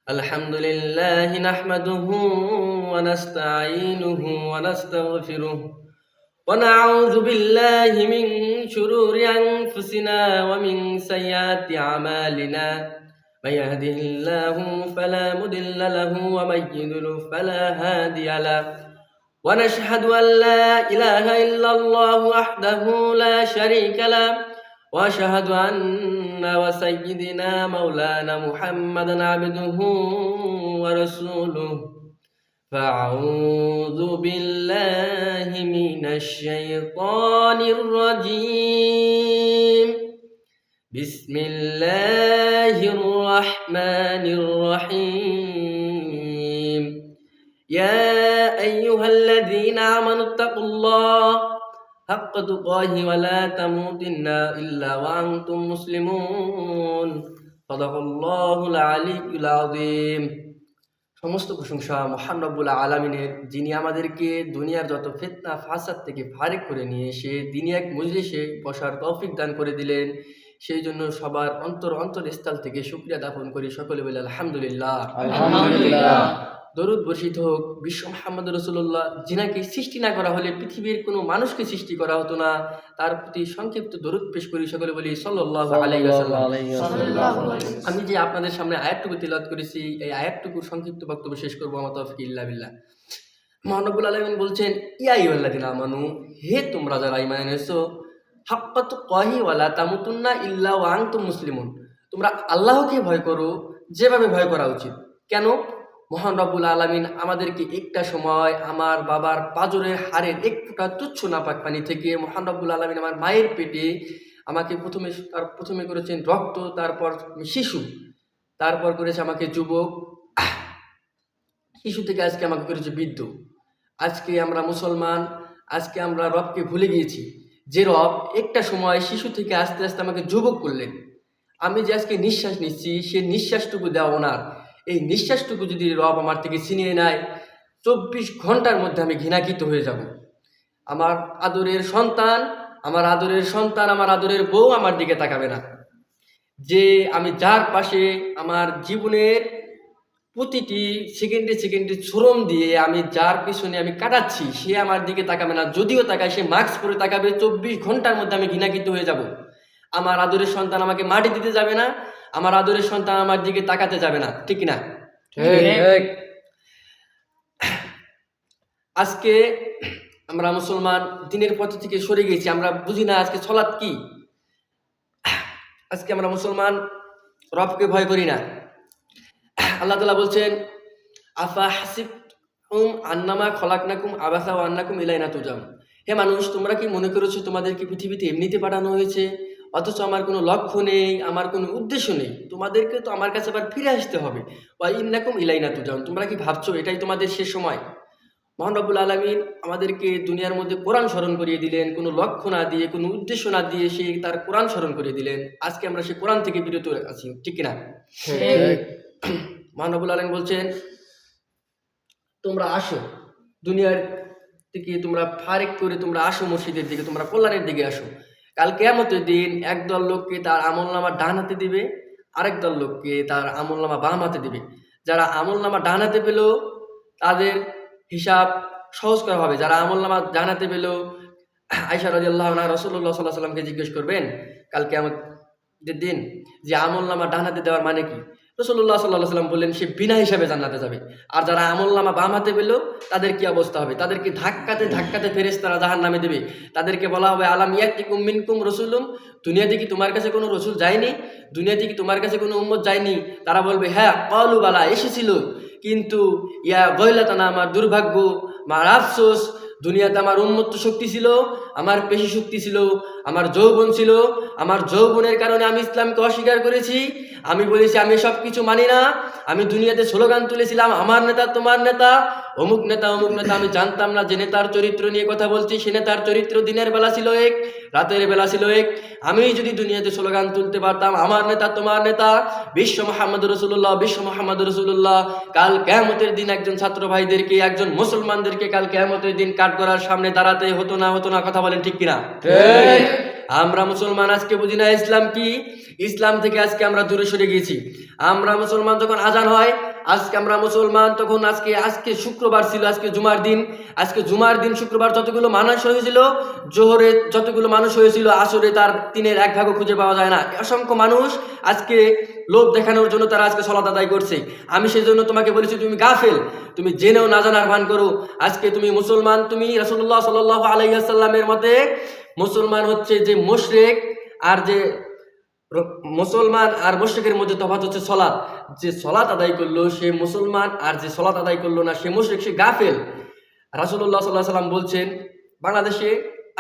الحمد لله نحمده ونستعينه ونستغفره ونعوذ بالله من شرور أنفسنا ومن سيئات أعمالنا من يهده الله فلا مضل له ومن يضلل فلا هادي له ونشهد أن لا إله إلا الله وحده لا شريك له وأشهد أن وسيدنا مولانا محمدا عبده ورسوله فأعوذ بالله من الشيطان الرجيم بسم الله الرحمن الرحيم يا أيها الذين آمنوا اتقوا الله حق تقاته ولا تموتن إلا وأنتم مسلمون صدق الله العلي العظيم। সমস্ত প্রশংসা মহান রব্বুল আলামিনের, যিনি আমাদেরকে দুনিয়ার যত ফিতনা ফাসাদ থেকে ফারিক করে নিয়ে এসে দিনে এক মজলিসে বসার তৌফিক দান করে দিলেন। সেই জন্য সবার অন্তরস্থল থেকে শুকরিয়া জ্ঞাপন করি। সকলে বলে আলহামদুলিল্লাহ। আলহামদুলিল্লাহ। দরুদ বর্ষিত হোক বিশ্ব মুহাম্মদ রাসূলুল্লাহ, যিনাকে সৃষ্টি না করা হলে পৃথিবীর কোনো মানুষকে সৃষ্টি করা হতো না। তার প্রতি সংক্ষিপ্ত দরুদ পেশ করি। সকলে বলি সাল্লাল্লাহু আলাইহি ওয়াসাল্লাম। আমি যে আপনাদের সামনে আয়াতটুকু তিলাওয়াত করেছি, এই আয়াতটুকুর সংক্ষিপ্ত বক্তব্য শেষ করবো। আমার তৌফিক ইল্লা বিল্লাহ। মহান রব্বুল আলামিন বলছেন, ইয়া আইয়ুহাল্লাযীনা আমানু, হে তোমরা যারা ঈমান এনেছো, হাক্কা তুকাহি ওয়ালা তামুতুন্না ইল্লা ওয়া আনতুম মুসলিমুন, তোমরা আল্লাহকে ভয় করো যেভাবে ভয় করা উচিত। কেন? মহান রব্বুল আলামিন আমাদেরকে একটা সময় আমার বাবার পাঁজরের হাড়ের এক ফোঁটা তুচ্ছ নাপাক পানি থেকে মহান রব্বুল আলামিন আমার মায়ের পেটে আমাকে প্রথমে করেছেন রক্ত, তারপর শিশু, তারপর করেছে আমাকে যুবক, শিশু থেকে আজকে আমাকে করেছে বৃদ্ধ। আজকে আমরা মুসলমান, আজকে আমরা রবকে ভুলে গিয়েছি। যে রব একটা সময় শিশু থেকে আস্তে আস্তে আমাকে যুবক করলেন, আমি যে আজকে নিঃশ্বাস নিচ্ছি সে নিঃশ্বাসটুকু দেওয়া ওনার। এই নিঃশ্বাসটুকু যদি রব আমার থেকে ছিনিয়ে নেয়, 24 ঘন্টার মধ্যে আমি ঘৃণাকৃত হয়ে যাব। আমার আদরের সন্তান, আমার আদরের বউ আমার দিকে তাকাবে না। যে আমি যার পাশে আমার জীবনের প্রতিটি সেকেন্ডে শ্রম দিয়ে আমি যার পিছনে আমি কাটাচ্ছি, সে আমার দিকে তাকাবে না। যদিও তাকায়, সে মাস্ক পরে তাকাবে। 24 ঘন্টার মধ্যে আমি ঘৃণাকৃত হয়ে যাব। আমার আদরের সন্তান আমাকে মাটি দিতে যাবে না, আমার আদরের সন্তান আমার দিকে তাকাতে যাবে না। ঠিক না? আজকে আমরা মুসলমান দিনের পথ থেকে সরে গেছি। আমরা বুঝি না আজকে সালাত কি। আজকে আমরা মুসলমান রবকে ভয় করি না। আল্লাহ তাআলা বলছেন, আফা হাসিবতুম আন্নামা খলাকনাকুম আবাসা ওয়া আন্নাকুম ইলাইনা তুরজাউন, হে মানুষ, তোমরা কি মনে করেছো তোমাদেরকে পৃথিবীতে এমনিতে পাঠানো হয়েছে, অথচ আমার কোনো লক্ষ্য নেই, আমার কোনো উদ্দেশ্য নেই, তোমাদেরকে তো আমার কাছে আবার ফিরে আসতে হবে। ওয়া ইন্নাকুম ইলাইনা তুরজাউন, তোমরা কি ভাবছো এটাই তোমাদের শেষ সময়? মহান রব্বুল আলামিন আমাদেরকে দুনিয়ার মধ্যে কোরআন স্মরণ করিয়ে দিলেন, কোনো লক্ষ্য না দিয়ে, কোনো উদ্দেশ্য না দিয়ে সে তার কোরআন স্মরণ করিয়ে দিলেন। আজকে আমরা সেই কোরআন থেকে বিরত আছি। ঠিক না? মহান রব্বুল আলামিন বলছেন, তোমরা আসো দুনিয়ার থেকে, তোমরা ফারেক করে তোমরা আসো মসজিদের দিকে, তোমরা কল্যাণের দিকে আসো। কাল কিয়ামতের দিন একদল লোককে তার আমলনামা ডান হাতে দিবে, আরেক দল লোককে তার আমলনামা বাম হাতে দিবে। যারা আমলনামা ডান হাতে পেল তাদের হিসাব সহজ করা হবে। যারা আমলনামা ডান হাতে পেল, আয়েশা রাদিয়াল্লাহু আনহা রাসূলুল্লাহ সাল্লাল্লাহু আলাইহি ওয়াসাল্লামকে জিজ্ঞেস করবেন কাল কিয়ামতের দিন যে আমলনামা ডান হাতে দেওয়ার মানে কি? রাসূলুল্লাহ সাল্লাল্লাহু আলাইহি ওয়াসাল্লাম বললেন, সে বিনা হিসাবে জান্নাতে যাবে। আর যারা আমলনামা বাম হাতে পেল তাদের কি অবস্থা হবে? তাদেরকে ধাক্কাতে ফেরেশতারা জাহান্নামে দেবে। তাদেরকে বলা হবে, আলাম ইয়াতিকুম মিনকুম রাসূলুম, দুনিয়াতে কি তোমার কাছে কোনো রসুল যায়নি? দুনিয়াতে কি তোমার কাছে কোনো উম্মত যায়নি? তারা বলবে, হ্যাঁ। ক্বালু বালা, এসেছিল, কিন্তু ইয়া গয়লাতানা, আমার দুর্ভাগ্য, আমার আফসোস, দুনিয়াতে আমার উন্মত্ত শক্তি ছিল, আমার পেশি শক্তি ছিল, আমার যৌবন ছিল। আমার যৌবনের কারণে আমি ইসলামকে অস্বীকার করেছি। আমি বলেছি আমি সব কিছু মানি না। আমি দুনিয়াতে স্লোগান তুলেছিলাম, আমার নেতা তোমার নেতা, অমুক নেতা অমুক নেতা। আমি জানতাম না যে নেতার চরিত্র নিয়ে কথা বলছি। সে নেতার চরিত্র দিনের বেলা ছিল এক, রাতের বেলা ছিল এক। আমি যদি দুনিয়াতে স্লোগান তুলতে পারতাম, আমার নেতা তোমার নেতা, বিশ্ব মুহাম্মদ রাসূলুল্লাহ, কাল কিয়ামতের দিন একজন ছাত্র ভাইদেরকে, একজন মুসলমানদেরকে কাল কিয়ামতের দিন কাঠগড়ার সামনে দাঁড়াতে হতো না। কথা বলেন ঠিক কিনা? ঠিক। আমরা মুসলমান আজকে বুঝি না ইসলাম কি। ইসলাম থেকে আজকে আমরা দূরে সরে গিয়েছি। আমরা মুসলমান যখন আজান হয় আজকে আমরা মুসলমান, তখন আজকে শুক্রবার ছিল, আজকে জুমার দিন শুক্রবার যতগুলো মানুষ হয়েছিল, জোহরে যতগুলো মানুষ হয়েছিল, আসরে তার 1/3 খুঁজে পাওয়া যায় না। অসংখ্য মানুষ আজকে লোভ দেখানোর জন্য তারা আজকে সালাত আদায় করছে। আমি সেই জন্য তোমাকে বলেছি তুমি গাফেল, তুমি জেনেও না জানার ভান করো। আজকে তুমি মুসলমান, তুমি রাসূলুল্লাহ সাল্লাল্লাহু আলাইহি ওয়াসাল্লামের মতে মুসলমান হচ্ছে যে মুশরিক, আর যে মুসলমান আর মুশরিকের মধ্যে তফাৎ হচ্ছে সলাৎ। যে সলাৎ আদায় করলো সে মুসলমান, আর যে সলাৎ আদায় করলো না সে মুশরিক, সে গাফেল। রাসূলুল্লাহ সাল্লাল্লাহু আলাইহি ওয়াসাল্লাম বলছেন, বাংলাদেশে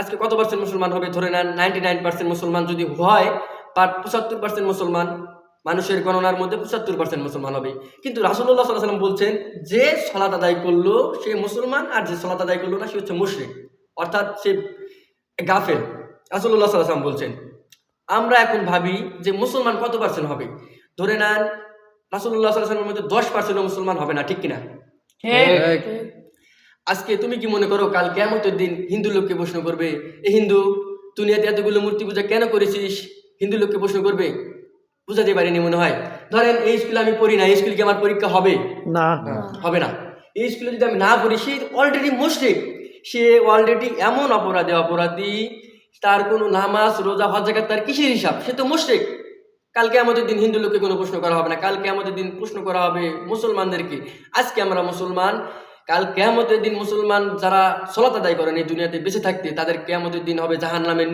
আজকে কত পার্সেন্ট মুসলমান হবে? ধরে নেন 99% মুসলমান যদি হয়, 75% মুসলমান, মানুষের গণনার মধ্যে 75% মুসলমান হবে। কিন্তু রাসূলুল্লাহ সাল্লাল্লাহু আলাইহি ওয়াসাল্লাম বলছেন যে সালাত আদায় করলো সে মুসলমান, আর যে সালাত আদায় করলো না সে হচ্ছে মুশরিক, অর্থাৎ সে গাফেল। রাসূলুল্লাহ সাল্লাল্লাহু আলাইহি ওয়াসাল্লাম বলছেন। আমরা এখন ভাবি যে মুসলমান কত পার্সেন্ট হবে? ধরে নেন রাসূলুল্লাহ সাল্লাল্লাহু আলাইহি ওয়াসাল্লামের মধ্যে 10% মুসলমান হবে না, ঠিক কিনা? আজকে তুমি কি মনে করো কাল কিয়ামতের দিন হিন্দু লোককে প্রশ্ন করবে, এ হিন্দু, দুনিয়াতে এতগুলো মূর্তি পূজা কেন করেছিস? হিন্দু লোককে প্রশ্ন করবে? বুঝাতে পারিনি মনে হয়। ধরেন এই স্কুলে আমি পড়ি না, এই স্কুলে কি আমার পরীক্ষা হবে? না, হবে না। এই স্কুলে যদি আমি না পড়ি, সে অলরেডি মুশরিক, সে অলরেডি এমন অপরাধী, তার কোনো নামাজ রোজা হজ যাকাত তার কিসের হিসাব? সে তো মুশরিক। কালকে আমাদের দিন হিন্দু লোককে কোনো প্রশ্ন করা হবে না, কালকে আমাদের দিন প্রশ্ন করা হবে মুসলমানদেরকে। আজকে আমরা মুসলমান, কাল কিয়ামতের দিন মুসলমান যারা সালাত আদায় করেন এই দুনিয়াতে বেঁচে থাকতে, তাদের কিয়ামতের দিন হবে জাহান্নামের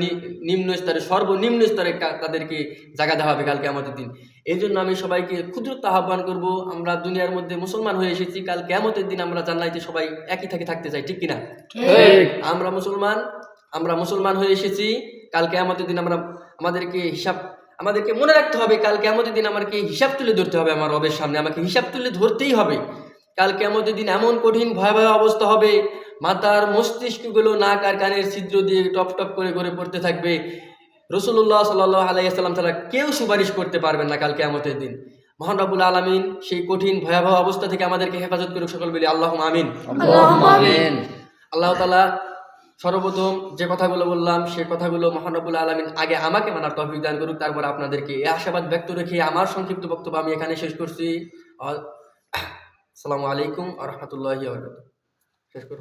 নিম্ন স্তরে, সর্বনিম্ন স্তরে তাদেরকে জায়গা দেওয়া হবে কাল কিয়ামতের দিন। এই জন্য আমি সবাইকে ক্ষুদ্রতা আহ্বান করব, আমরা দুনিয়ার মধ্যে মুসলমান হয়ে এসেছি, কাল কিয়ামতের দিন আমরা জান্নাতে সবাই একই থাকতে চাই, ঠিক কিনা? আমরা মুসলমান হয়ে এসেছি, কাল কিয়ামতের দিন আমাদেরকে মনে রাখতে হবে, কাল কিয়ামতের দিন আমাকে হিসাব তুলে ধরতে হবে আমার রবের সামনে, আমাকে হিসাব তুলে ধরতেই হবে। কাল কিয়ামতের দিন এমন কঠিন ভয়াবহ অবস্থা হবে, মাথার মস্তিষ্কগুলো নাক আর কানের ছিদ্র দিয়ে টপ টপ করে পড়তে থাকবে। রাসূলুল্লাহ সাল্লাল্লাহু আলাইহি ওয়াসাল্লাম ছাড়া কেউ সুপারিশ করতে পারবেন না কাল কিয়ামতের দিন। মহান রব্বুল আলামিন সেই কঠিন ভয়াবহ অবস্থা থেকে আমাদেরকে হেফাজত করুক, সকল বলি আল্লাহুম্মা আমিন। আল্লাহ তাআলা সর্বপ্রথম যে কথাগুলো বললাম সে কথাগুলো মহান রব্বুল আলামিন আগে আমাকে মানার তৌফিক দান করুক, তারপর আপনাদেরকে। এই আশাবাদ ব্যক্ত রেখে আমার সংক্ষিপ্ত বক্তব্য আমি এখানে শেষ করছি। আসসালামু আলাইকুম ওয়া রাহমাতুল্লাহি ওয়া বারাকাতুহু। শেষ করুন।